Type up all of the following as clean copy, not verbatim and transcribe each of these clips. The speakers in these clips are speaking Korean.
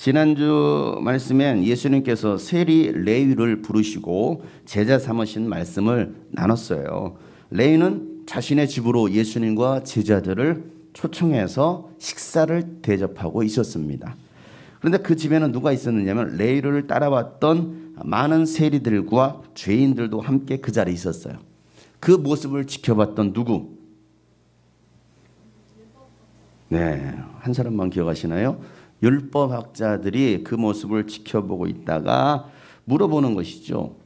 지난주 말씀엔 예수님께서 세리 레위를 부르시고 제자 삼으신 말씀을 나눴어요. 레위는 자신의 집으로 예수님과 제자들을 초청해서 식사를 대접하고 있었습니다. 그런데 그 집에는 누가 있었느냐면 레위를 따라왔던 많은 세리들과 죄인들도 함께 그 자리에 있었어요. 그 모습을 지켜봤던 누구? 네, 한 사람만 기억하시나요? 율법학자들이 그 모습을 지켜보고 있다가 물어보는 것이죠.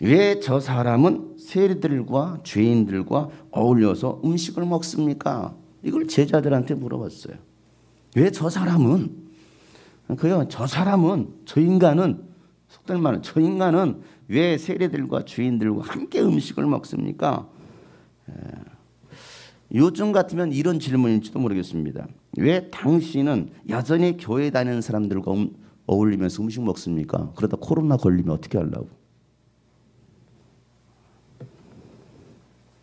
왜 저 사람은 세리들과 죄인들과 어울려서 음식을 먹습니까? 이걸 제자들한테 물어봤어요. 왜 저 사람은 저 인간은 속된 말은 저 인간은 왜 세리들과 죄인들과 함께 음식을 먹습니까? 요즘 같으면 이런 질문일지도 모르겠습니다. 왜 당신은 여전히 교회 다니는 사람들과 어울리면서 음식 먹습니까? 그러다 코로나 걸리면 어떻게 하려고?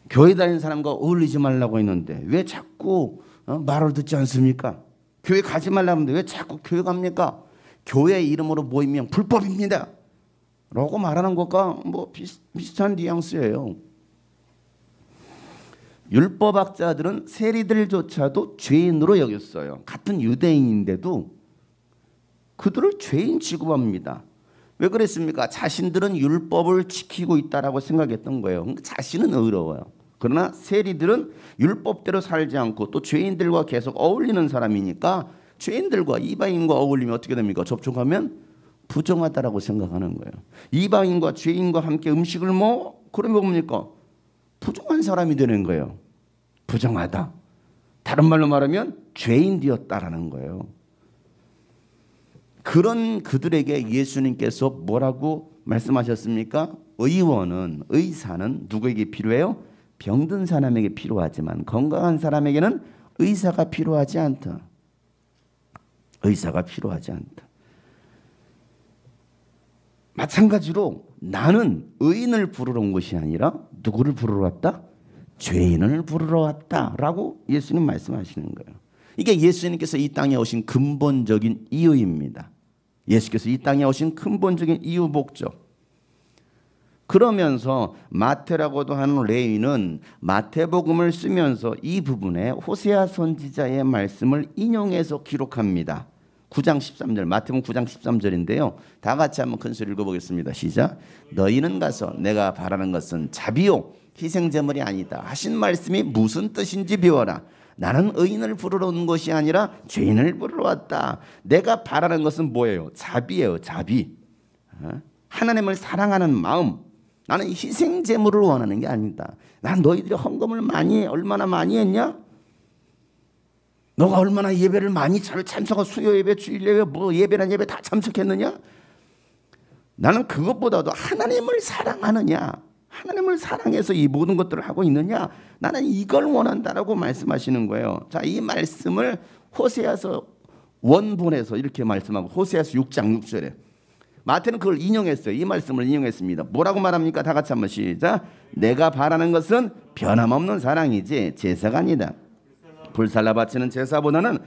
교회 다니는 사람과 어울리지 말라고 했는데 왜 자꾸 말을 듣지 않습니까? 교회 가지 말라고 했는데 왜 자꾸 교회 갑니까? 교회 이름으로 모이면 불법입니다 라고 말하는 것과 뭐 비슷한 뉘앙스예요. 율법학자들은 세리들조차도 죄인으로 여겼어요. 같은 유대인인데도 그들을 죄인 취급합니다. 왜 그랬습니까? 자신들은 율법을 지키고 있다라고 생각했던 거예요. 자신은 의로워요. 그러나 세리들은 율법대로 살지 않고 또 죄인들과 계속 어울리는 사람이니까 죄인들과 이방인과 어울리면 어떻게 됩니까? 접촉하면 부정하다라고 생각하는 거예요. 이방인과 죄인과 함께 음식을 그러면 뭡니까? 부정한 사람이 되는 거예요. 부정하다. 다른 말로 말하면 죄인 되었다라는 거예요. 그런 그들에게 예수님께서 뭐라고 말씀하셨습니까? 의사는 누구에게 필요해요? 병든 사람에게 필요하지만 건강한 사람에게는 의사가 필요하지 않다. 의사가 필요하지 않다. 마찬가지로 나는 의인을 부르러 온 것이 아니라 누구를 부르러 왔다? 죄인을 부르러 왔다라고 예수님 말씀하시는 거예요. 이게 예수님께서 이 땅에 오신 근본적인 이유입니다. 예수께서 이 땅에 오신 근본적인 이유 목적. 그러면서 마태라고도 하는 레위는 마태복음을 쓰면서 이 부분에 호세아 선지자의 말씀을 인용해서 기록합니다. 9장 13절, 마태복음 9장 13절인데요. 다 같이 한번 큰 소리 읽어보겠습니다. 시작. 너희는 가서 내가 바라는 것은 자비요 희생제물이 아니다 하신 말씀이 무슨 뜻인지 배워라. 나는 의인을 부르러 온 것이 아니라 죄인을 부르러 왔다. 내가 바라는 것은 뭐예요? 자비예요. 자비. 하나님을 사랑하는 마음. 나는 희생제물을 원하는 게 아니다. 난 너희들이 헌금을 얼마나 많이 했냐? 너가 얼마나 예배를 많이 참석하고 수요 예배, 주일 예배, 예배란 예배 다 참석했느냐? 나는 그것보다도 하나님을 사랑하느냐? 하나님을 사랑해서 이 모든 것들을 하고 있느냐? 나는 이걸 원한다라고 말씀하시는 거예요. 자, 이 말씀을 호세아서 원본에서 이렇게 말씀하고 호세아서 6장 6절에 마태는 그걸 인용했어요. 이 말씀을 인용했습니다. 뭐라고 말합니까? 다 같이 한번 시작. 내가 바라는 것은 변함없는 사랑이지 제사가 아니다. 불살라 바치는 제사보다는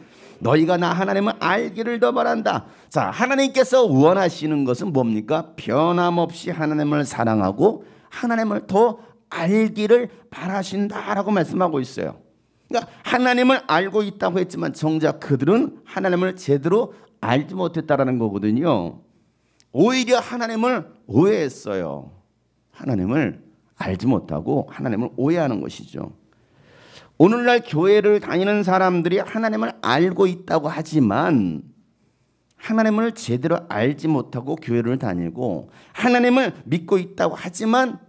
너희가 나 하나님을 알기를 더 바란다. 자, 하나님께서 원하시는 것은 뭡니까? 변함없이 하나님을 사랑하고 하나님을 더 알기를 바라신다라고 말씀하고 있어요. 그러니까 하나님을 알고 있다고 했지만 정작 그들은 하나님을 제대로 알지 못했다라는 거거든요. 오히려 하나님을 오해했어요. 하나님을 알지 못하고 하나님을 오해하는 것이죠. 오늘날 교회를 다니는 사람들이 하나님을 알고 있다고 하지만 하나님을 제대로 알지 못하고 교회를 다니고 하나님을 믿고 있다고 하지만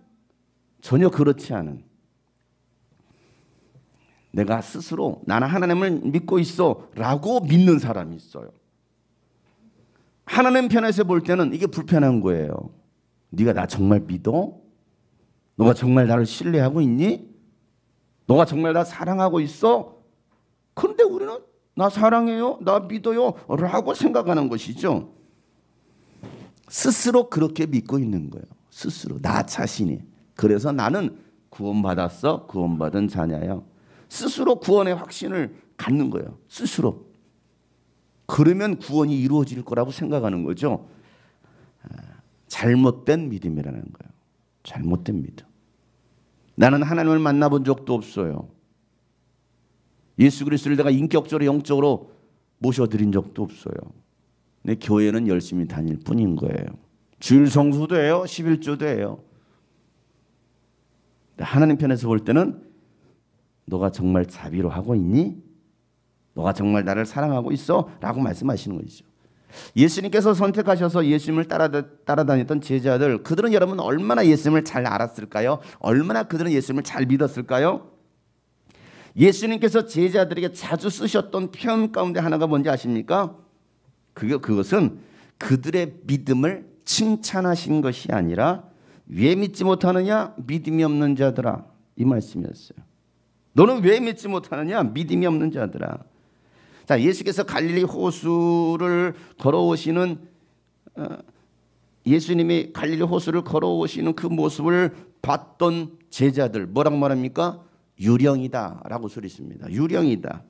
전혀 그렇지 않은, 내가 스스로 나는 하나님을 믿고 있어 라고 믿는 사람이 있어요. 하나님 편에서 볼 때는 이게 불편한 거예요. 네가 나 정말 믿어? 너가 정말 나를 신뢰하고 있니? 너가 정말 나 사랑하고 있어? 그런데 우리는 나 사랑해요, 나 믿어요 라고 생각하는 것이죠. 스스로 그렇게 믿고 있는 거예요. 스스로 나 자신이. 그래서 나는 구원받았어, 구원받은 자냐요. 스스로 구원의 확신을 갖는 거예요. 스스로. 그러면 구원이 이루어질 거라고 생각하는 거죠. 잘못된 믿음이라는 거예요. 잘못된 믿음. 나는 하나님을 만나본 적도 없어요. 예수 그리스도를 내가 인격적으로 영적으로 모셔드린 적도 없어요. 내 교회는 열심히 다닐 뿐인 거예요. 주일 성수도 해요. 11조도 해요. 하나님 편에서 볼 때는 너가 정말 자비로 하고 있니? 너가 정말 나를 사랑하고 있어? 라고 말씀하시는 거죠. 예수님께서 선택하셔서 예수님을 따라다녔던 제자들, 그들은 여러분 얼마나 예수님을 잘 알았을까요? 얼마나 그들은 예수님을 잘 믿었을까요? 예수님께서 제자들에게 자주 쓰셨던 표현 가운데 하나가 뭔지 아십니까? 그것은 그들의 믿음을 칭찬하신 것이 아니라 왜 믿지 못하느냐? 믿음이 없는 자들아, 이 말씀이었어요. 너는 왜 믿지 못하느냐? 믿음이 없는 자들아. 자, 예수께서 갈릴리 호수를 걸어오시는 예수님이 갈릴리 호수를 걸어오시는 그 모습을 봤던 제자들 뭐라고 말합니까? 유령이다라고 소리십니다. 유령이다.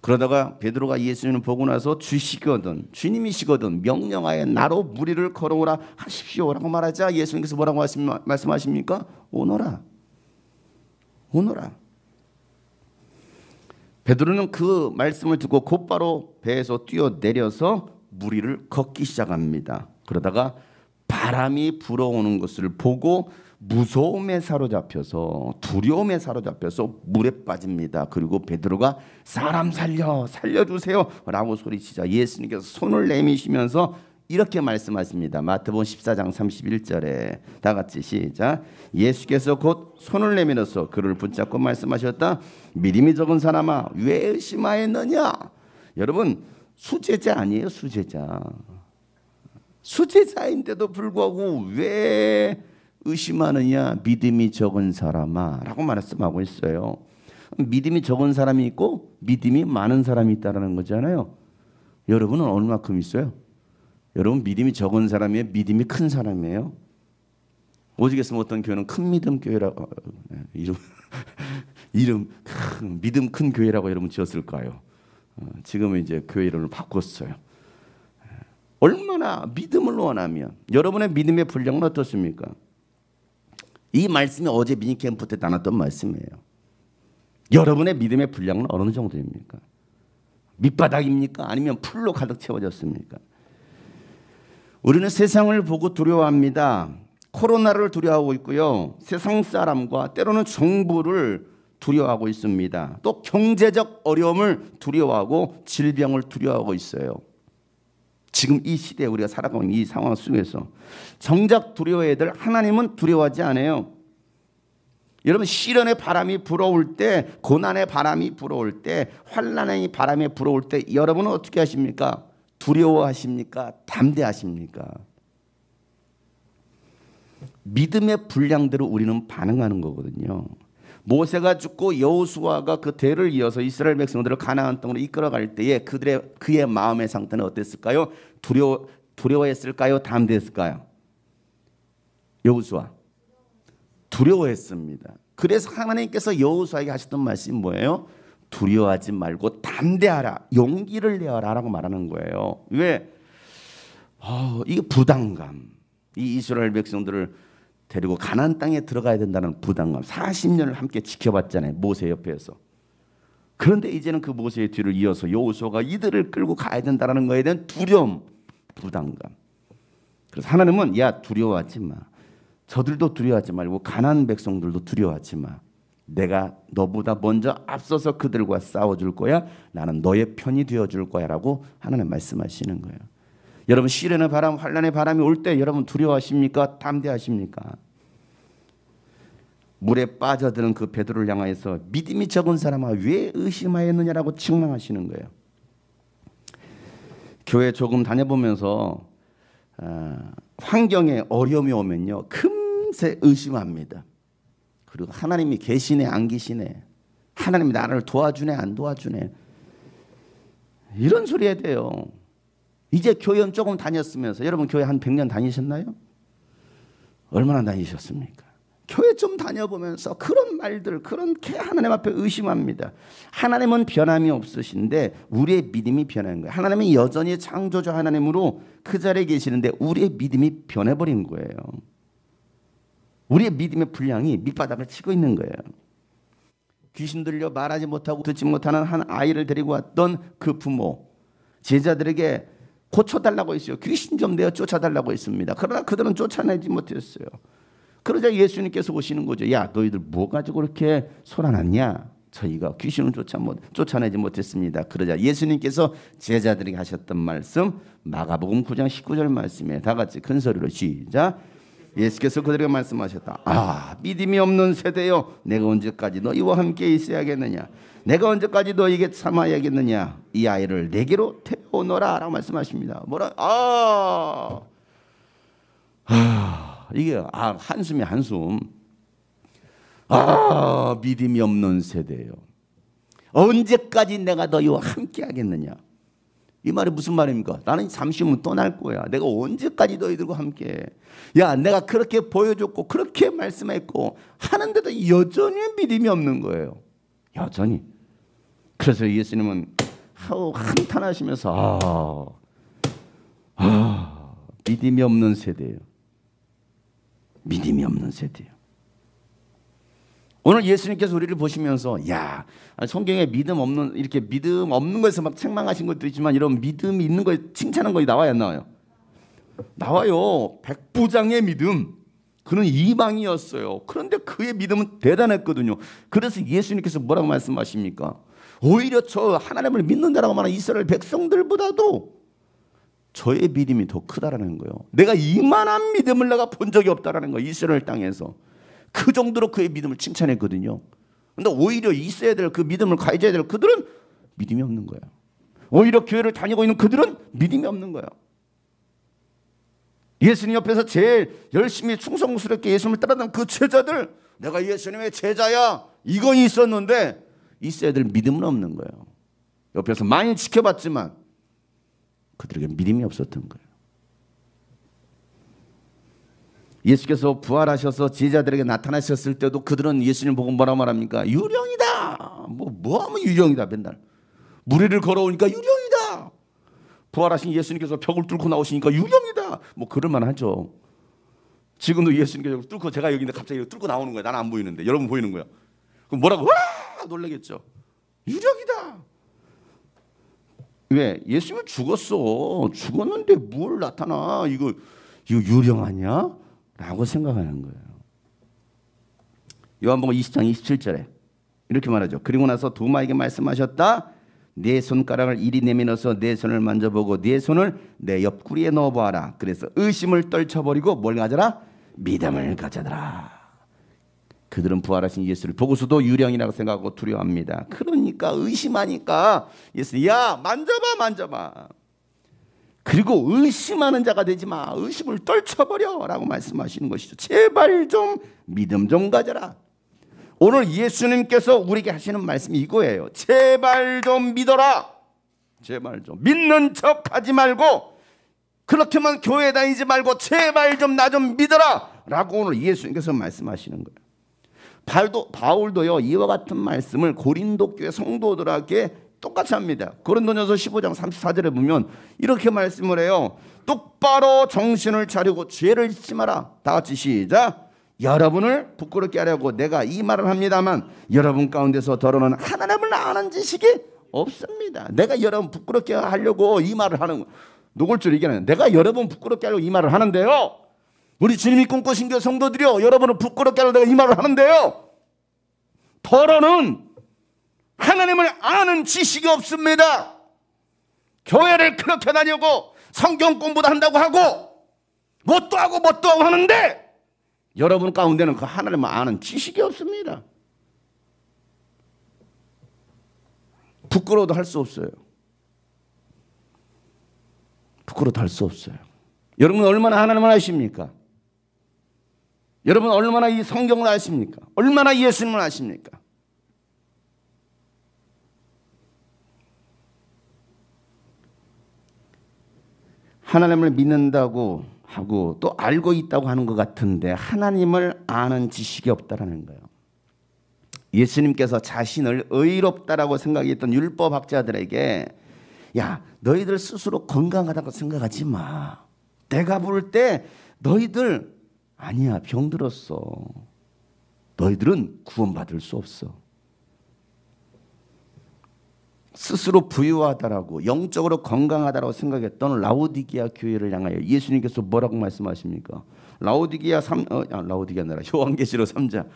그러다가 베드로가 예수님을 보고 나서 주님이시거든 명령하에 나로 무리를 걸어오라 하십시오라고 말하자 예수님께서 뭐라고 말씀하십니까? 오너라. 오너라. 베드로는 그 말씀을 듣고 곧바로 배에서 뛰어내려서 무리를 걷기 시작합니다. 그러다가 바람이 불어오는 것을 보고 무서움에 사로잡혀서 두려움에 사로잡혀서 물에 빠집니다. 그리고 베드로가 사람 살려주세요 라고 소리치자 예수님께서 손을 내미시면서 이렇게 말씀하십니다. 마태복음 14장 31절에 다 같이 시작. 예수께서 곧 손을 내밀어서 그를 붙잡고 말씀하셨다. 믿음이 적은 사람아 왜 의심하였느냐. 여러분 수제자 아니에요. 수제자인데도 불구하고 왜 의심하느냐. 믿음이 적은 사람아 라고 말씀하고 있어요. 믿음이 적은 사람이 있고 믿음이 많은 사람이 있다는 거잖아요. 여러분은 얼마큼 있어요? 여러분 믿음이 적은 사람이에요? 믿음이 큰 사람이에요? 오직에서 어떤 교회는 큰 믿음 교회라고 이름 믿음 큰 교회라고 여러분 지었을까요? 지금은 이제 교회 이름을 바꿨어요. 얼마나 믿음을 원하면 여러분의 믿음의 분량은 어떻습니까? 이 말씀이 어제 미니캠프 때 나눴던 말씀이에요. 여러분의 믿음의 분량은 어느 정도입니까? 밑바닥입니까? 아니면 풀로 가득 채워졌습니까? 우리는 세상을 보고 두려워합니다. 코로나를 두려워하고 있고요. 세상 사람과 때로는 정부를 두려워하고 있습니다. 또 경제적 어려움을 두려워하고 질병을 두려워하고 있어요. 지금 이 시대에 우리가 살아가고 있는 이 상황 속에서 정작 두려워해야 될 하나님은 두려워하지 않아요. 여러분 시련의 바람이 불어올 때, 고난의 바람이 불어올 때, 환난의 바람이 불어올 때 여러분은 어떻게 하십니까? 두려워하십니까? 담대하십니까? 믿음의 분량대로 우리는 반응하는 거거든요. 모세가 죽고 여호수아가 그 대를 이어서 이스라엘 백성들을 가나안 땅으로 이끌어갈 때에 그의 마음의 상태는 어땠을까요? 두려워했을까요? 담대했을까요? 여호수아 두려워했습니다. 그래서 하나님께서 여호수아에게 하셨던 말씀이 뭐예요? 두려워하지 말고 담대하라, 용기를 내어라 라고 말하는 거예요. 왜? 이게 부담감. 이 이스라엘 백성들을 데리고 가나안 땅에 들어가야 된다는 부담감. 40년을 함께 지켜봤잖아요. 모세 옆에서. 그런데 이제는 그 모세의 뒤를 이어서 여호수아가 이들을 끌고 가야 된다는 거에 대한 두려움, 부담감. 그래서 하나님은 야 두려워하지 마. 저들도 두려워하지 말고 가나안 백성들도 두려워하지 마. 내가 너보다 먼저 앞서서 그들과 싸워줄 거야. 나는 너의 편이 되어줄 거야 라고 하나님 말씀하시는 거예요. 여러분 시련의 바람, 환난의 바람이 올 때 여러분 두려워하십니까? 담대하십니까? 물에 빠져드는 그 베드로를 향하여서 믿음이 적은 사람아 왜 의심하였느냐라고 책망하시는 거예요. 교회 조금 다녀보면서 환경에 어려움이 오면요 금세 의심합니다. 그리고 하나님이 계시네 안 계시네, 하나님이 나를 도와주네 안 도와주네, 이런 소리 해야 돼요. 이제 교회는 조금 다녔으면서, 여러분 교회 한 100년 다니셨나요? 얼마나 다니셨습니까? 교회 좀 다녀보면서 그런 말들, 그렇게 하나님 앞에 의심합니다. 하나님은 변함이 없으신데 우리의 믿음이 변한 거예요. 하나님은 여전히 창조주 하나님으로 그 자리에 계시는데 우리의 믿음이 변해버린 거예요. 우리의 믿음의 분량이 밑바닥을 치고 있는 거예요. 귀신 들려 말하지 못하고 듣지 못하는 한 아이를 데리고 왔던 그 부모, 제자들에게 고쳐달라고 했어요. 귀신 좀 내어 쫓아달라고 했습니다. 그러나 그들은 쫓아내지 못했어요. 그러자 예수님께서 오시는 거죠. 야, 너희들 뭐 가지고 그렇게 소란났냐? 저희가 귀신을 쫓아내지 못했습니다. 그러자 예수님께서 제자들에게 하셨던 말씀, 마가복음 9장 19절 말씀에 다 같이 큰 소리로 시작. 예수께서 그들에게 말씀하셨다. 아, 믿음이 없는 세대여, 내가 언제까지 너희와 함께 있어야겠느냐? 내가 언제까지 너희에게 참아야겠느냐? 이 아이를 내게로 데려오너라 라고 말씀하십니다. 뭐라? 이게 한숨이 한숨. 믿음이 없는 세대예요. 언제까지 내가 너희와 함께 하겠느냐? 이 말이 무슨 말입니까? 나는 잠시 후면 떠날 거야. 내가 언제까지 너희들과 함께 해? 야, 내가 그렇게 보여줬고 그렇게 말씀했고 하는데도 여전히 믿음이 없는 거예요. 여전히. 그래서 예수님은 한탄하시면서 믿음이 없는 세대예요. 믿음이 없는 세대예요. 오늘 예수님께서 우리를 보시면서 야, 성경에 믿음 없는, 이렇게 믿음 없는 것에서 막 책망하신 것도 있지만 이런 믿음이 있는 거에 칭찬한 것이 나와요, 안 나와요? 나와요. 백부장의 믿음. 그는 이방이었어요. 그런데 그의 믿음은 대단했거든요. 그래서 예수님께서 뭐라고 말씀하십니까? 오히려 저 하나님을 믿는다라고 말하는 이스라엘 백성들보다도 저의 믿음이 더 크다라는 거예요. 내가 이만한 믿음을 내가 본 적이 없다라는 거예요. 이스라엘 땅에서. 그 정도로 그의 믿음을 칭찬했거든요. 그런데 오히려 있어야 될 그 믿음을 가져야 될 그들은 믿음이 없는 거예요. 오히려 교회를 다니고 있는 그들은 믿음이 없는 거예요. 예수님 옆에서 제일 열심히 충성스럽게 예수님을 따르던 그 제자들, 내가 예수님의 제자야, 이건 있었는데 있어야 될 믿음은 없는 거예요. 옆에서 많이 지켜봤지만 그들에게 믿음이 없었던 거예요. 예수께서 부활하셔서 제자들에게 나타나셨을 때도 그들은 예수님 보고 뭐라 말합니까? 유령이다. 뭐 하면 유령이다. 맨날 무리를 걸어오니까 유령이다. 부활하신 예수님께서 벽을 뚫고 나오시니까 유령이다. 뭐 그럴만 하죠. 지금도 예수님께서 뚫고, 제가 여기 있는데 갑자기 뚫고 나오는 거야. 나는 안 보이는데 여러분 보이는 거야. 그럼 뭐라고? 와! 놀라겠죠. 유령이다. 왜? 예수님은 죽었어. 죽었는데 뭘 나타나? 이거 유령 아니야? 라고 생각하는 거예요. 요한복음 20장 27절에 이렇게 말하죠. 그리고 나서 도마에게 말씀하셨다. 내 손가락을 이리 내밀어서 내 손을 만져보고 내 손을 내 옆구리에 넣어보아라. 그래서 의심을 떨쳐버리고 뭘 가져라? 믿음을 가져라. 그들은 부활하신 예수를 보고서도 유령이라고 생각하고 두려워합니다. 그러니까 의심하니까 예수님, 야, 만져봐. 그리고 의심하는 자가 되지 마. 의심을 떨쳐버려 라고 말씀하시는 것이죠. 제발 좀 믿음 좀 가져라. 오늘 예수님께서 우리에게 하시는 말씀이 이거예요. 제발 좀 믿어라. 제발 좀. 믿는 척 하지 말고, 그렇게만 교회 다니지 말고 제발 좀 나 좀 믿어라 라고 오늘 예수님께서 말씀하시는 거예요. 바울도요, 이와 같은 말씀을 고린도 교회 성도들에게 똑같이 합니다. 고린도전서 15장 34절에 보면 이렇게 말씀을 해요. 똑바로 정신을 차리고 죄를 짓지 마라. 다 같이 시작. 여러분을 부끄럽게 하려고 내가 이 말을 합니다만 여러분 가운데서 더러는 하나님을 아는 지식이 없습니다. 내가 여러분 부끄럽게 하려고 이 말을 하는, 노골적으로 얘기하는, 내가 여러분 부끄럽게 하려고 이 말을 하는데요, 우리 주님이 꿈꾸신 교회 성도들이요, 여러분을 부끄럽게 하려고 내가 이 말을 하는데요, 더러는 하나님을 아는 지식이 없습니다. 교회를 그렇게 다니고 성경 공부도 한다고 하고 뭣도 하고 하는데 여러분 가운데는 그 하나님을 아는 지식이 없습니다. 부끄러워도 할 수 없어요. 부끄러워도 할 수 없어요. 여러분 얼마나 하나님을 아십니까? 여러분 얼마나 이 성경을 아십니까? 얼마나 예수님을 아십니까? 하나님을 믿는다고 하고 또 알고 있다고 하는 것 같은데 하나님을 아는 지식이 없다라는 거예요. 예수님께서 자신을 의롭다라고 생각했던 율법학자들에게 야, 너희들 스스로 건강하다고 생각하지 마. 내가 부를 때 너희들 아니야, 병들었어. 너희들은 구원받을 수 없어. 스스로 부유하다라고 영적으로 건강하다라고 생각했던 라오디게아 교회를 향하여 예수님께서 뭐라고 말씀하십니까? 라오디게아 아니라 요한계시록 3장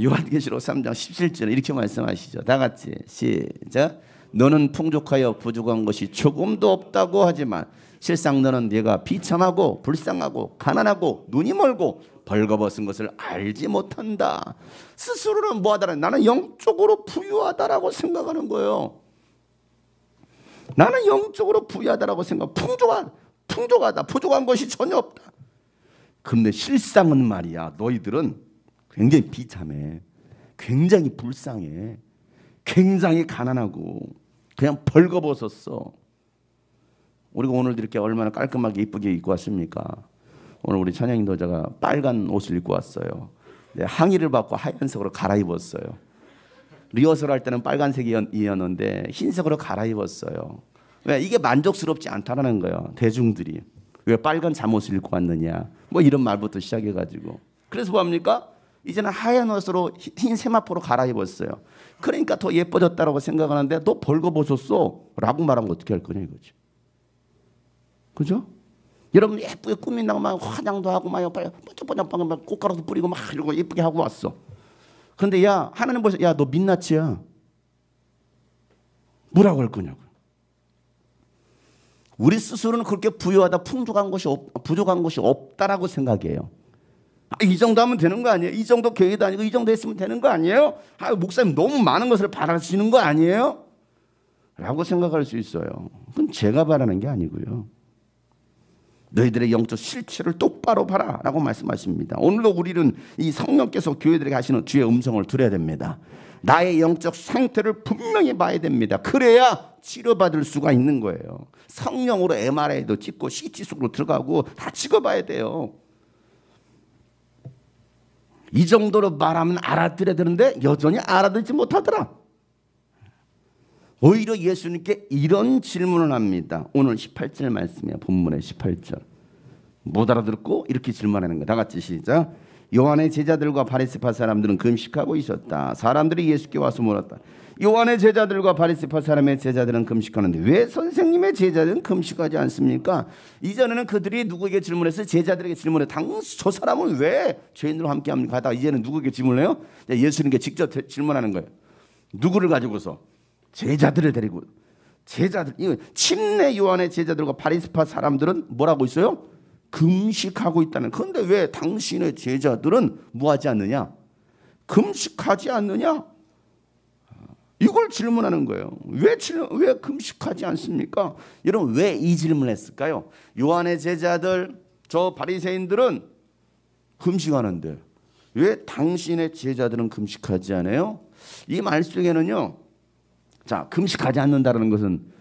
요한계시록 3장 17절에 이렇게 말씀하시죠. 다 같이 시작. 너는 풍족하여 부족한 것이 조금도 없다고 하지만 실상 너는 네가 비참하고 불쌍하고 가난하고 눈이 멀고 벌거벗은 것을 알지 못한다. 스스로는 뭐하더라? 나는 영적으로 부유하다라고 생각하는 거예요. 나는 영적으로 부유하다라고 생각. 풍족하다. 부족한 것이 전혀 없다. 근데 실상은 말이야. 너희들은 굉장히 비참해. 굉장히 불쌍해. 굉장히 가난하고 그냥 벌거벗었어. 우리가 오늘도 이렇게 얼마나 깔끔하게 이쁘게 입고 왔습니까? 오늘 우리 찬양 인도자가 빨간 옷을 입고 왔어요. 네, 항의를 받고 하얀색으로 갈아입었어요. 리허설 할 때는 빨간색이었는데 흰색으로 갈아입었어요. 왜? 이게 만족스럽지 않다라는 거예요. 대중들이. 왜 빨간 잠옷을 입고 왔느냐. 뭐 이런 말부터 시작해가지고. 그래서 뭐합니까? 이제는 하얀 옷으로 흰 세마포로 갈아입었어요. 그러니까 더 예뻐졌다고 생각하는데 너 벌거벗었어 라고 말하면 어떻게 할 거냐 이거지. 그죠? 여러분 예쁘게 꾸민다고 막 화장도 하고 막 번쩍번쩍 꽃가루도 뿌리고 막 이러고 예쁘게 하고 왔어. 그런데 야 하나님 보셔, 야 너 민낯이야. 뭐라고 할 거냐고. 우리 스스로는 그렇게 부유하다 부족한 것이 없다라고 생각해요. 이 정도 하면 되는 거 아니에요? 이 정도 교회도 아니고 이 정도 했으면 되는 거 아니에요? 목사님 너무 많은 것을 바라시는 거 아니에요? 라고 생각할 수 있어요. 그건 제가 바라는 게 아니고요. 너희들의 영적 실체를 똑바로 봐라 라고 말씀하십니다. 오늘도 우리는 이 성령께서 교회들에게 하시는 주의 음성을 들어야 됩니다. 나의 영적 상태를 분명히 봐야 됩니다. 그래야 치료받을 수가 있는 거예요. 성령으로 MRI도 찍고 CT 속으로 들어가고 다 찍어봐야 돼요. 이 정도로 말하면 알아들어야 되는데 여전히 알아듣지 못하더라. 오히려 예수님께 이런 질문을 합니다. 오늘 18절 말씀이에요. 본문의 18절. 못 알아듣고 이렇게 질문하는 거예요. 다 같이 시작. 요한의 제자들과 바리새파 사람들은 금식하고 있었다. 사람들이 예수께 와서 물었다. 요한의 제자들과 바리새파 사람의 제자들은 금식하는데 왜 선생님의 제자들은 금식하지 않습니까? 이전에는 그들이 누구에게 질문해서 제자들에게 질문해. 저 사람은 왜 죄인들과 함께합니까? 하다가 이제는 누구에게 질문해요? 예수님께 직접 질문하는 거예요. 누구를 가지고서? 제자들을 데리고. 제자들. 침례 요한의 제자들과 바리새파 사람들은 뭐라고 있어요? 금식하고 있다는. 그런데 왜 당신의 제자들은 뭐하지 않느냐? 금식하지 않느냐? 이걸 질문하는 거예요. 왜 금식하지 않습니까? 여러분 왜 이 질문을 했을까요? 요한의 제자들, 저 바리새인들은 금식하는데 왜 당신의 제자들은 금식하지 않아요? 이 말 속에는요. 자, 금식하지 않는다는 것은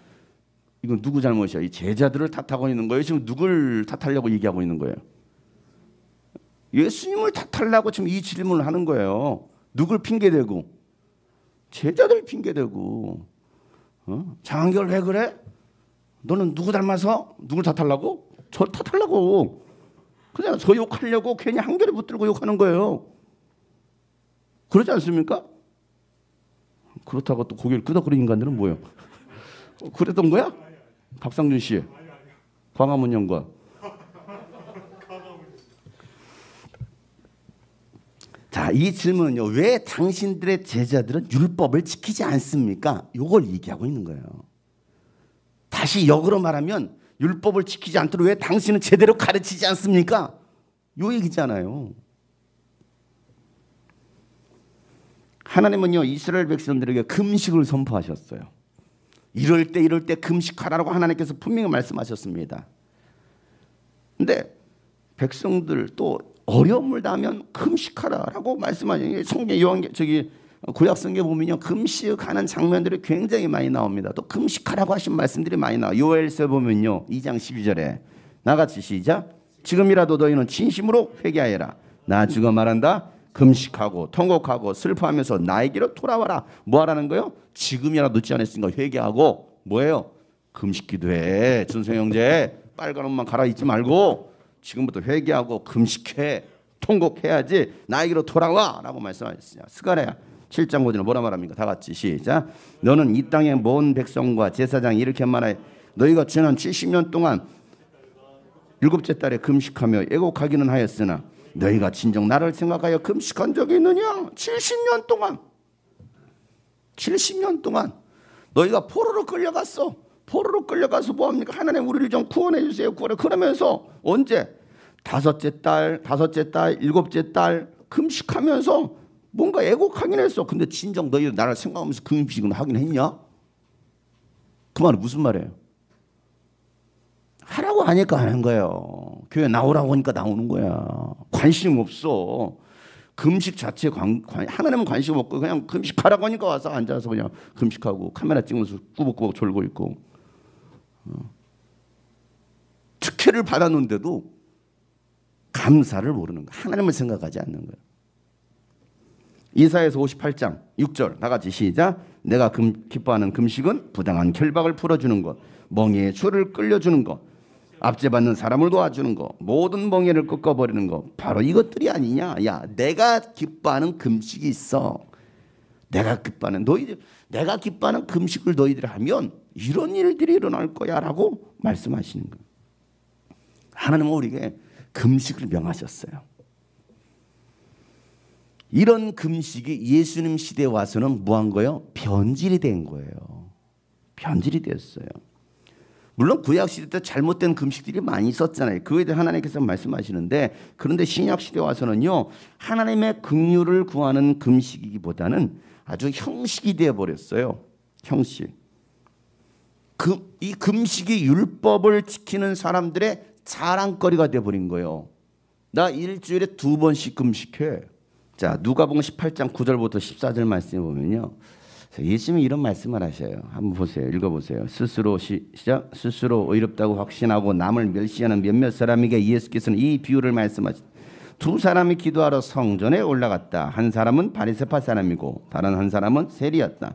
이건 누구 잘못이야? 이 제자들을 탓하고 있는 거예요? 지금 누굴 탓하려고 얘기하고 있는 거예요? 예수님을 탓하려고 지금 이 질문을 하는 거예요. 누굴 핑계대고? 제자들 핑계대고. 장한결 왜 그래? 너는 누구 닮아서? 누굴 탓하려고? 저 탓하려고. 그냥 저 욕하려고 괜히 한결에 붙들고 욕하는 거예요. 그러지 않습니까? 그렇다고 또 고개를 끄덕거리는 인간들은 뭐예요? 그랬던 거야? 박상준 씨, 광화문 연구원. 자, 이 질문은요. 왜 당신들의 제자들은 율법을 지키지 않습니까? 이걸 얘기하고 있는 거예요. 다시 역으로 말하면 율법을 지키지 않도록 왜 당신은 제대로 가르치지 않습니까? 요 얘기잖아요. 하나님은요 이스라엘 백성들에게 금식을 선포하셨어요. 이럴 때 금식하라고 하나님께서 분명히 말씀하셨습니다. 근데 백성들 또 어려움을 당하면 금식하라라고 말씀하시는 성경 구약 성경에 보면요 금식하는 장면들이 굉장히 많이 나옵니다. 또 금식하라고 하신 말씀들이 많이 나와요. 요엘서 보면요 2장 12절에 나같이 시작. 지금이라도 너희는 진심으로 회개하여라. 나 지금 말한다. 금식하고 통곡하고 슬퍼하면서 나에게로 돌아와라. 뭐 하라는 거요? 지금이라도 늦지 않았으니까 회개하고 뭐예요? 금식 기도해. 준성 형제 빨간 옷만 갈아입지 말고 지금부터 회개하고 금식해. 통곡해야지 나에게로 돌아와 라고 말씀하셨어요. 스가랴 7장 5절은 뭐라 말합니까? 다 같이 시작. 너는 이 땅의 모든 백성과 제사장이 이렇게 말해. 너희가 지난 70년 동안 일곱째 달에 금식하며 애곡하기는 하였으나 너희가 진정 나를 생각하여 금식한 적이 있느냐? 70년 동안 너희가 포로로 끌려갔어. 포로로 끌려가서 뭐합니까? 하나님 우리를 좀 구원해 주세요. 그러면서 언제? 다섯째 달, 일곱째 달 금식하면서 뭔가 애곡하긴 했어. 근데 진정 너희 나를 생각하면서 금식은 하긴 했냐? 그 말은 무슨 말이에요? 하라고 하니까 하는 거예요. 교회 나오라고 하니까 나오는 거야. 관심 없어. 금식 자체에 하나님은 관심 없고 그냥 금식하라고 하니까 와서 앉아서 그냥 금식하고 카메라 찍으면서 꾸벅꾸벅 졸고 있고 특혜를 받았는데도 감사를 모르는 거야. 하나님을 생각하지 않는 거야. 이사야서 58장 6절 다 같이 시작. 내가 기뻐하는 금식은 부당한 결박을 풀어주는 것, 멍에의 줄을 끌려주는 것, 압제받는 사람을 도와주는 것, 모든 멍에를 꺾어버리는 것, 바로 이것들이 아니냐. 야, 내가 기뻐하는 금식이 있어. 내가 기뻐하는 금식을 너희들이 하면 이런 일들이 일어날 거야라고 말씀하시는 거예요. 하나님은 우리에게 금식을 명하셨어요. 이런 금식이 예수님 시대에 와서는 뭐한 거예요? 변질이 된 거예요. 변질이 됐어요. 물론 구약 시대 때 잘못된 금식들이 많이 있었잖아요. 그에 대해 하나님께서 말씀하시는데, 그런데 신약 시대에 와서는요, 하나님의 긍휼을 구하는 금식이기보다는 아주 형식이 되어 버렸어요. 형식. 이 금식이 율법을 지키는 사람들의 자랑거리가 되어 버린 거예요. 나 일주일에 2번씩 금식해. 자, 누가복음 18장 9절부터 14절 말씀해 보면요, 예수님이 이런 말씀을 하셔요. 한번 보세요. 읽어보세요. 시작. 스스로 의롭다고 확신하고 남을 멸시하는 몇몇 사람에게 예수께서는 이 비유를 말씀하시다. 두 사람이 기도하러 성전에 올라갔다. 한 사람은 바리새파 사람이고 다른 한 사람은 세리였다.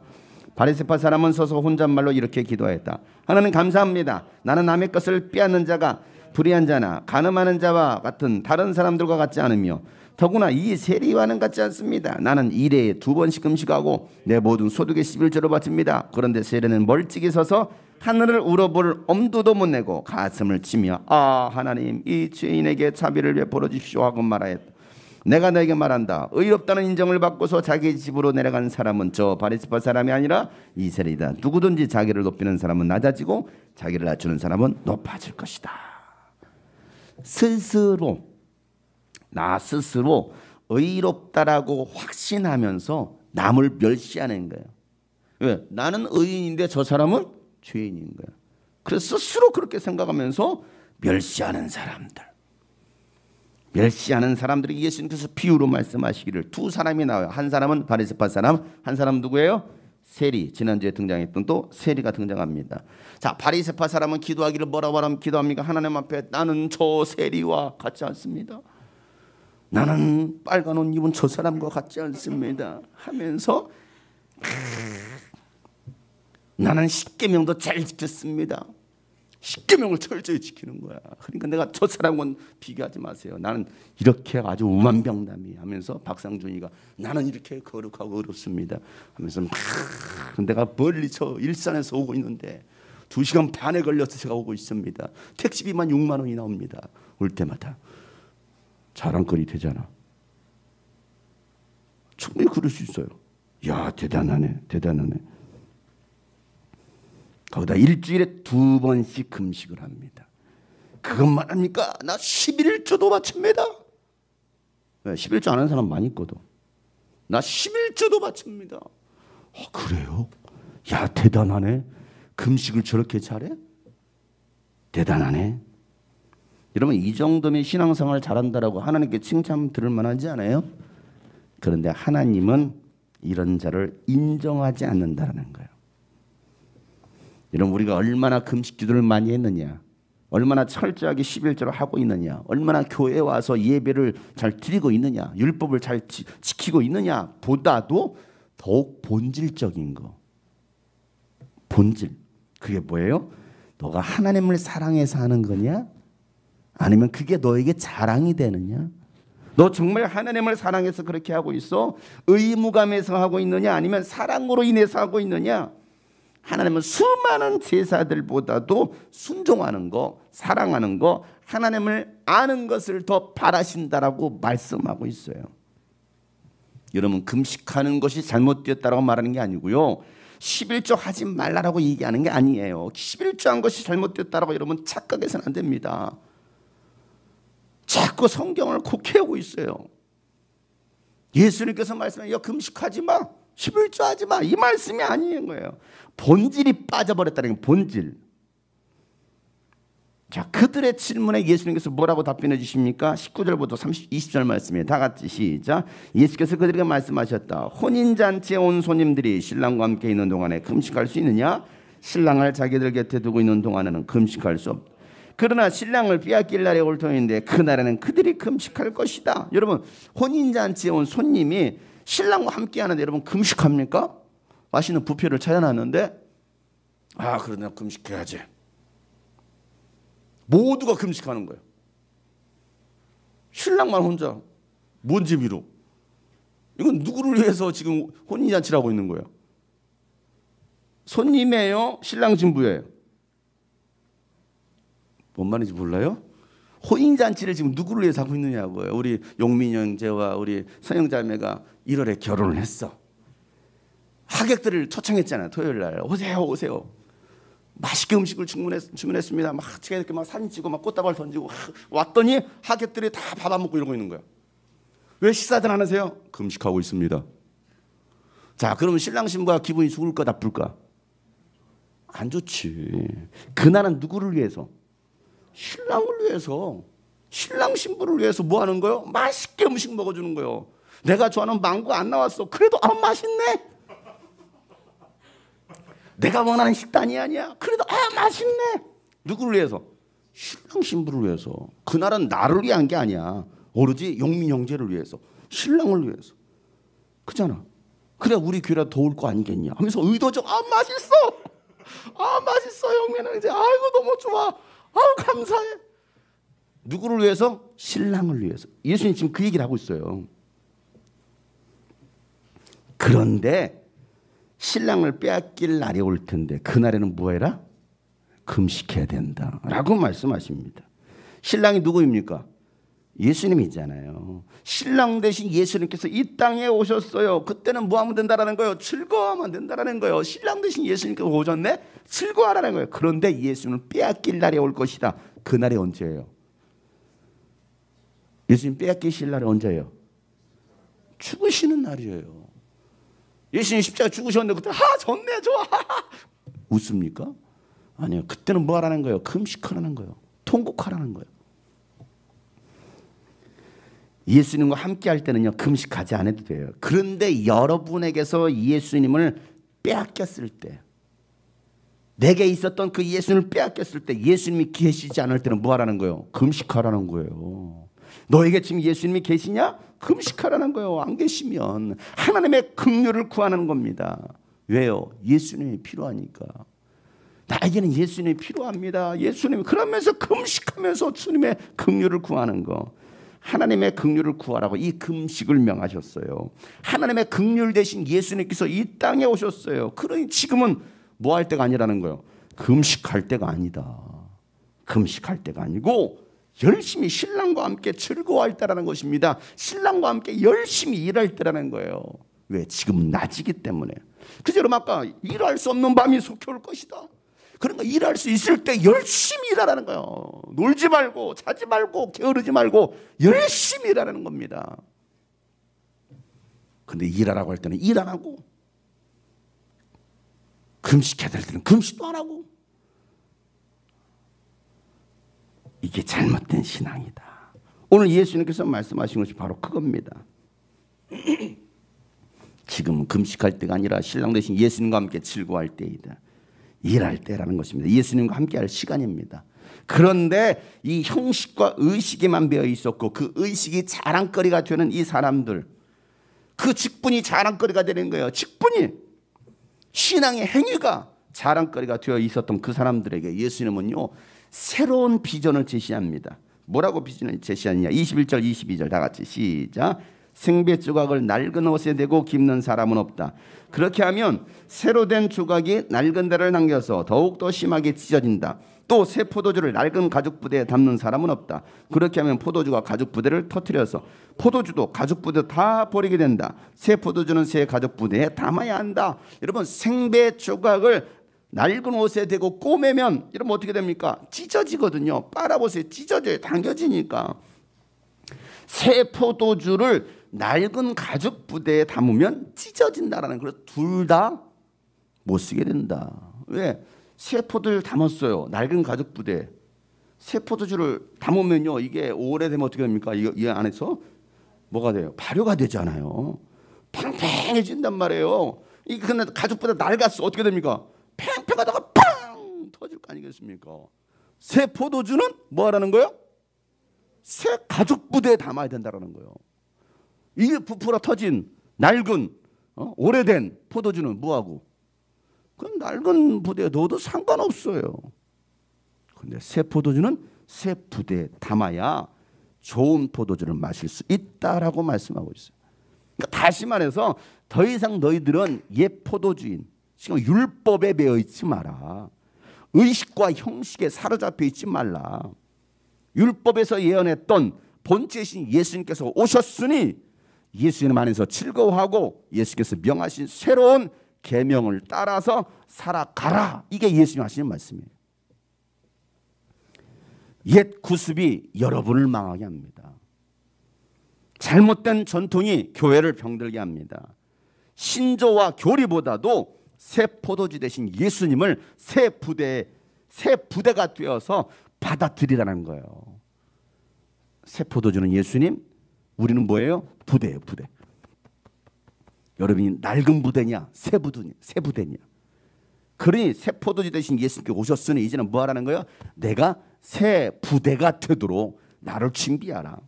바리새파 사람은 서서 혼잣말로 이렇게 기도했다. 하나님 감사합니다. 나는 남의 것을 빼앗는 자가 불의한 자나 간음하는 자와 같은 다른 사람들과 같지 않으며 더구나 이 세리와는 같지 않습니다. 나는 일해에 2번씩 금식하고 내 모든 소득의 11조를 바칩니다. 그런데 세리는 멀찍이 서서 하늘을 우러볼 엄두도 못 내고 가슴을 치며 아 하나님 이 죄인에게 자비를 베풀어 주십시오 하고 말하였다. 내가 너에게 말한다. 의롭다는 인정을 받고서 자기 집으로 내려간 사람은 저 바리새파 사람이 아니라 이 세리다. 누구든지 자기를 높이는 사람은 낮아지고 자기를 낮추는 사람은 높아질 것이다. 나 스스로 의롭다라고 확신하면서 남을 멸시하는 거예요. 왜? 나는 의인인데 저 사람은 죄인인 거예요. 그래서 스스로 그렇게 생각하면서 멸시하는 사람들이 예수님께서 비유로 말씀하시기를 두 사람이 나와요. 한 사람은 바리새파 사람, 한 사람 누구예요? 세리. 지난주에 등장했던 또 세리가 등장합니다. 자, 바리새파 사람은 기도하기를 뭐라고 기도합니까? 하나님 앞에 나는 저 세리와 같지 않습니다. 나는 빨간 옷 입은 저 사람과 같지 않습니다 하면서 나는 십계명도 잘 지켰습니다. 십계명을 철저히 지키는 거야. 그러니까 내가 저 사람과는 비교하지 마세요. 나는 이렇게 아주 우만병담이 하면서 박상준이가 나는 이렇게 거룩하고 어렵습니다 하면서 막 내가 멀리 저 일산에서 오고 있는데 2시간 반에 걸려서 제가 오고 있습니다. 택시비만 6만 원이 나옵니다. 올 때마다. 자랑거리 되잖아. 충분히 그럴 수 있어요. 야 대단하네. 거기다 일주일에 2번씩 금식을 합니다. 그것만 합니까? 나 11조도 바칩니다. 11조 안 하는 사람 많이 있거든. 나 11조도 바칩니다. 그래요? 야 대단하네. 금식을 저렇게 잘해? 대단하네. 여러분 이 정도면 신앙생활 잘한다라고 하나님께 칭찬 들을 만하지 않아요? 그런데 하나님은 이런 자를 인정하지 않는다는 거예요. 여러분 우리가 얼마나 금식 기도를 많이 했느냐, 얼마나 철저하게 11조를 하고 있느냐, 얼마나 교회에 와서 예배를 잘 드리고 있느냐, 율법을 잘 지키고 있느냐 보다도 더욱 본질적인 거. 본질. 그게 뭐예요? 너가 하나님을 사랑해서 하는 거냐? 아니면 그게 너에게 자랑이 되느냐? 너 정말 하나님을 사랑해서 그렇게 하고 있어? 의무감에서 하고 있느냐? 아니면 사랑으로 인해서 하고 있느냐? 하나님은 수많은 제사들보다도 순종하는 거, 사랑하는 거, 하나님을 아는 것을 더 바라신다라고 말씀하고 있어요. 여러분, 금식하는 것이 잘못되었다라고 말하는 게 아니고요, 11조 하지 말라라고 얘기하는 게 아니에요. 11조 한 것이 잘못되었다라고 여러분 착각해서는 안 됩니다. 자꾸 성경을 곡해오고 있어요. 예수님께서 말씀하세요. 금식하지 마, 11조 하지 마, 이 말씀이 아닌 거예요. 본질이 빠져버렸다는 게 본질. 자, 그들의 질문에 예수님께서 뭐라고 답변해 주십니까? 19절부터 20절 말씀이에요. 다 같이 시작. 예수께서 그들에게 말씀하셨다. 혼인잔치에 온 손님들이 신랑과 함께 있는 동안에 금식할 수 있느냐? 신랑을 자기들 곁에 두고 있는 동안에는 금식할 수 없다. 그러나 신랑을 빼앗길 날이 올 터인데 그날에는 그들이 금식할 것이다. 여러분, 혼인잔치에 온 손님이 신랑과 함께 하는데 여러분 금식합니까? 맛있는 뷔페를 차려놨는데 그러나 금식해야지. 모두가 금식하는 거예요. 신랑만 혼자 뭔 재미로. 이건 누구를 위해서 지금 혼인잔치를 하고 있는 거예요? 손님이에요? 신랑 신부예요? 뭔 말인지 몰라요? 혼인잔치를 지금 누구를 위해서 하고 있느냐고요. 우리 용민 형제와 우리 선영자매가 1월에 결혼을 했어. 하객들을 초청했잖아요. 토요일 날 오세요 오세요. 맛있게 음식을 주문했습니다. 막 이렇게 막 사진 찍고 막 꽃다발 던지고 왔더니 하객들이 다 밥 안 먹고 이러고 있는 거야. 왜 식사들 안 하세요? 금식하고 있습니다. 자, 그러면 신랑 신부가 기분이 좋을까 나쁠까? 안 좋지. 그날은 누구를 위해서? 신랑을 위해서. 신랑 신부를 위해서 뭐 하는 거예요? 맛있게 음식 먹어주는 거예요. 내가 좋아하는 망고 안 나왔어. 그래도 맛있네. 내가 원하는 식단이 아니야. 그래도 맛있네. 누구를 위해서? 신랑 신부를 위해서. 그날은 나를 위한 게 아니야. 오로지 용민 형제를 위해서, 신랑을 위해서. 그잖아. 그래 우리 교회라 더울 거 아니겠냐 하면서 의도적 맛있어. 맛있어 용민 형제. 아이고 너무 좋아. 감사해. 누구를 위해서? 신랑을 위해서. 예수님 지금 그 얘기를 하고 있어요. 그런데 신랑을 빼앗길 날이 올 텐데 그날에는 뭐 해라? 금식해야 된다라고 말씀하십니다. 신랑이 누구입니까? 예수님이잖아요. 신랑 대신 예수님께서 이 땅에 오셨어요. 그때는 뭐 하면 된다라는 거예요? 즐거워하면 된다라는 거예요. 신랑 대신 예수님께서 오셨네? 즐거워하라는 거예요. 그런데 예수님은 빼앗길 날이 올 것이다. 그날이 언제예요? 예수님 빼앗기실 날이 언제예요? 죽으시는 날이에요. 예수님 십자가 죽으셨는데 그때 좋네 좋아 웃습니까? 아니요. 그때는 뭐 하라는 거예요? 금식하라는 거예요. 통곡하라는 거예요. 예수님과 함께 할 때는요 금식하지 않아도 돼요. 그런데 여러분에게서 예수님을 빼앗겼을 때, 내게 있었던 그 예수님을 빼앗겼을 때, 예수님이 계시지 않을 때는 뭐 하라는 거예요? 금식하라는 거예요. 너에게 지금 예수님이 계시냐? 금식하라는 거예요. 안 계시면 하나님의 긍휼을 구하는 겁니다. 왜요? 예수님이 필요하니까. 나에게는 예수님이 필요합니다. 예수님이. 그러면서 금식하면서 주님의 긍휼을 구하는 거. 하나님의 긍휼을 구하라고 이 금식을 명하셨어요. 하나님의 긍휼 대신 예수님께서 이 땅에 오셨어요. 그러니 지금은 뭐 할 때가 아니라는 거예요. 금식할 때가 아니다. 금식할 때가 아니고 열심히 신랑과 함께 즐거워할 때라는 것입니다. 신랑과 함께 열심히 일할 때라는 거예요. 왜? 지금 낮이기 때문에. 그래서 여러분 아까 일할 수 없는 밤이 속히 올 것이다. 그러니까 일할 수 있을 때 열심히 일하라는 거예요. 놀지 말고 자지 말고 게으르지 말고 열심히 일하라는 겁니다. 근데 일하라고 할 때는 일 안 하고, 금식해야 될 때는 금식도 안 하고, 이게 잘못된 신앙이다. 오늘 예수님께서 말씀하신 것이 바로 그겁니다. 지금은 금식할 때가 아니라 신랑 대신 예수님과 함께 즐거워할 때이다. 일할 때라는 것입니다. 예수님과 함께 할 시간입니다. 그런데 이 형식과 의식에만 배어 있었고 그 의식이 자랑거리가 되는 이 사람들, 그 직분이 자랑거리가 되는 거예요. 직분이, 신앙의 행위가 자랑거리가 되어 있었던 그 사람들에게 예수님은요 새로운 비전을 제시합니다. 뭐라고 비전을 제시하느냐. 21절 22절 다 같이 시작. 생배 조각을 낡은 옷에 대고 깁는 사람은 없다. 그렇게 하면 새로 된 조각이 낡은 데를 남겨서 더욱더 심하게 찢어진다. 또 새 포도주를 낡은 가죽 부대에 담는 사람은 없다. 그렇게 하면 포도주가 가죽 부대를 터뜨려서 포도주도 가죽 부대 다 버리게 된다. 새 포도주는 새 가죽 부대에 담아야 한다. 여러분, 생배 조각을 낡은 옷에 대고 꼬매면 여러분 어떻게 됩니까? 찢어지거든요. 빨아보세요. 찢어져요. 당겨지니까. 새 포도주를 낡은 가죽 부대에 담으면 찢어진다라는 거예요. 둘 다 못 쓰게 된다. 왜? 새 포도주를 담았어요. 낡은 가죽 부대. 새 포도주를 담으면요, 이게 오래되면 어떻게 됩니까? 이 안에서 뭐가 돼요? 발효가 되잖아요. 팽팽해진단 말이에요. 이 근데 가죽 부대 낡았어. 어떻게 됩니까? 팽팽하다가 팡 터질 거 아니겠습니까? 새 포도주는 뭐 하라는 거예요? 새 가죽 부대에 담아야 된다라는 거예요. 이게 부풀어 터진 낡은 오래된 포도주는 뭐하고? 그럼 낡은 부대에 넣어도 상관없어요. 그런데 새 포도주는 새 부대에 담아야 좋은 포도주를 마실 수 있다라고 말씀하고 있어요. 그러니까 다시 말해서 더 이상 너희들은 옛 포도주인, 지금 율법에 매여 있지 마라. 의식과 형식에 사로잡혀 있지 말라. 율법에서 예언했던 본체신 예수님께서 오셨으니 예수님 안에서 즐거워하고 예수께서 명하신 새로운 계명을 따라서 살아가라. 이게 예수님 하시는 말씀이에요. 옛 구습이 여러분을 망하게 합니다. 잘못된 전통이 교회를 병들게 합니다. 신조와 교리보다도 새 포도주 대신 예수님을 새 부대가 되어서 받아들이라는 거예요. 새 포도주는 예수님, 우리는 뭐예요? 부대예요, 부대. 여러분이 낡은 부대냐, 새 부대냐? 그러니 새 포도주 대신 예수님께 오셨으니 이제는 뭐 하라는 거예요? 내가 새 부대가 되도록 나를 준비하라.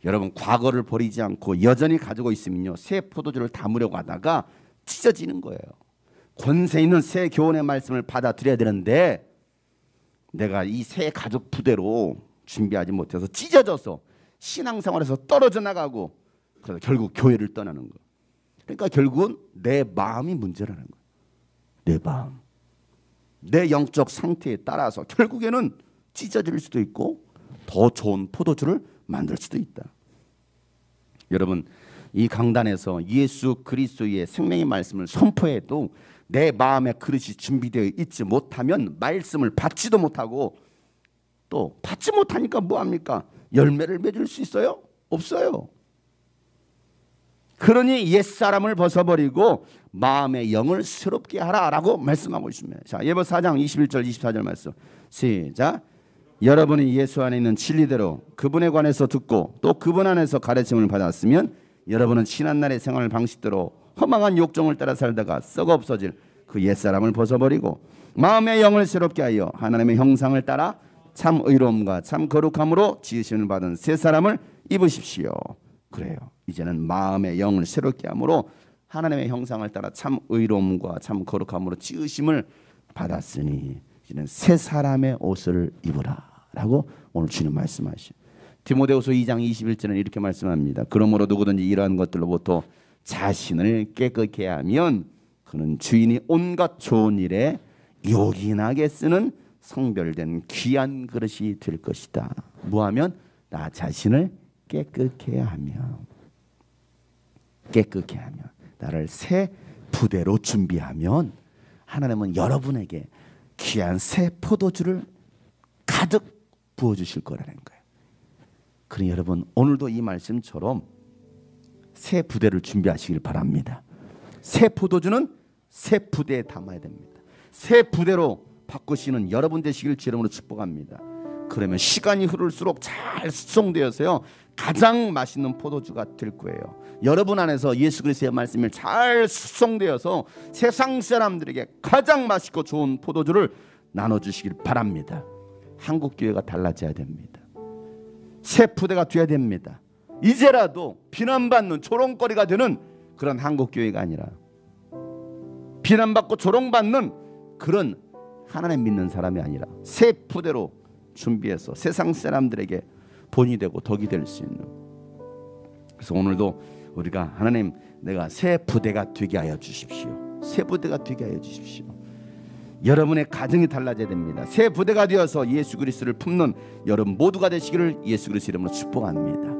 여러분, 과거를 버리지 않고 여전히 가지고 있으면요, 새 포도주를 담으려고 하다가 찢어지는 거예요. 권세 있는 새 교훈의 말씀을 받아들여야 되는데 내가 이 새 가죽 부대로 준비하지 못해서 찢어져서 신앙생활에서 떨어져 나가고 그래서 결국 교회를 떠나는 거예요. 그러니까 결국은 내 마음이 문제라는 거예요. 내 마음, 내 영적 상태에 따라서 결국에는 찢어질 수도 있고 더 좋은 포도주를 만들 수도 있다. 여러분, 이 강단에서 예수 그리스도의 생명의 말씀을 선포해도 내 마음의 그릇이 준비되어 있지 못하면 말씀을 받지도 못하고, 또 받지 못하니까 뭐합니까? 열매를 맺을 수 있어요? 없어요. 그러니 옛사람을 벗어버리고 마음의 영을 새롭게 하라라고 말씀하고 있습니다. 자, 예배서 4장 21절 24절 말씀 시작. 여러분이 예수 안에 있는 진리대로 그분에 관해서 듣고 또 그분 안에서 가르침을 받았으면 여러분은 지난날의 생활 방식대로 허망한 욕정을 따라 살다가 썩어 없어질 그 옛사람을 벗어버리고 마음의 영을 새롭게 하여 하나님의 형상을 따라 참 의로움과 참 거룩함으로 지으심을 받은 새 사람을 입으십시오. 그래요. 이제는 마음의 영을 새롭게 함으로 하나님의 형상을 따라 참 의로움과 참 거룩함으로 지으심을 받았으니 이제는 새 사람의 옷을 입으라라고 오늘 주님 말씀하시죠. 디모데후서 2장 21절은 이렇게 말씀합니다. 그러므로 누구든지 이러한 것들로부터 자신을 깨끗게 하면 그는 주인이 온갖 좋은 일에 요긴하게 쓰는 성별된 귀한 그릇이 될 것이다. 뭐하면? 나 자신을 깨끗게 하며 나를 새 부대로 준비하면 하나님은 여러분에게 귀한 새 포도주를 가득 부어주실 거라는 거예요. 그러니 여러분, 오늘도 이 말씀처럼 새 부대를 준비하시길 바랍니다. 새 포도주는 새 부대에 담아야 됩니다. 새 부대로 바꾸시는 여러분 되시길 주 이름으로 축복합니다. 그러면 시간이 흐를수록 잘 숙성되어서요 가장 맛있는 포도주가 될 거예요. 여러분 안에서 예수 그리스도의 말씀이 잘 숙성되어서 세상 사람들에게 가장 맛있고 좋은 포도주를 나눠주시길 바랍니다. 한국교회가 달라져야 됩니다. 새 부대가 돼야 됩니다. 이제라도 비난받는 조롱거리가 되는 그런 한국교회가 아니라 비난받고 조롱받는 그런 하나님 믿는 사람이 아니라 새 부대로 준비해서 세상 사람들에게 본이 되고 덕이 될 수 있는, 그래서 오늘도 우리가 하나님 내가 새 부대가 되게 하여 주십시오. 새 부대가 되게 하여 주십시오. 여러분의 가정이 달라져야 됩니다. 새 부대가 되어서 예수 그리스도를 품는 여러분 모두가 되시기를 예수 그리스도 이름으로 축복합니다.